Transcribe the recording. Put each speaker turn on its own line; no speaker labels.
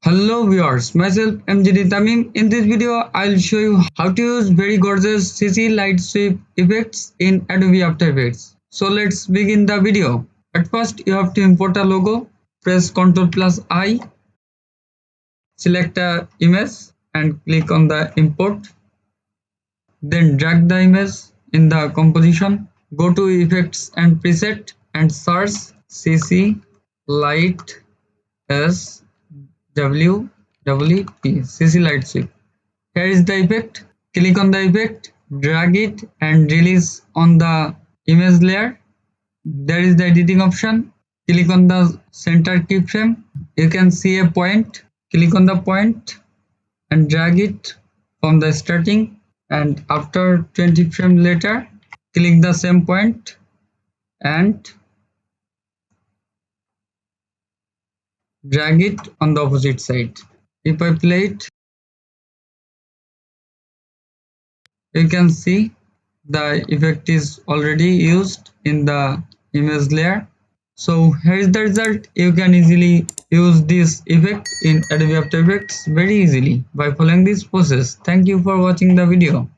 Hello viewers, myself MGD Tamim. In this video, I'll show you how to use very gorgeous CC light sweep effects in Adobe After Effects. So let's begin the video. At first, you have to import a logo. Press Ctrl plus I, select a image and click on the import. Then drag the image in the composition. Go to effects and preset and search CC light S WWP CC light sweep. Here is the effect. Click on the effect, drag it and release on the image layer. There is the editing option. Click on the center keyframe. You can see a point. Click on the point and drag it from the starting, and after 20 frames later, click the same point and drag it on the opposite side. If I play it, you can see the effect is already used in the image layer. So here is the result. You can easily use this effect in Adobe After Effects very easily by following this process. Thank you for watching the video.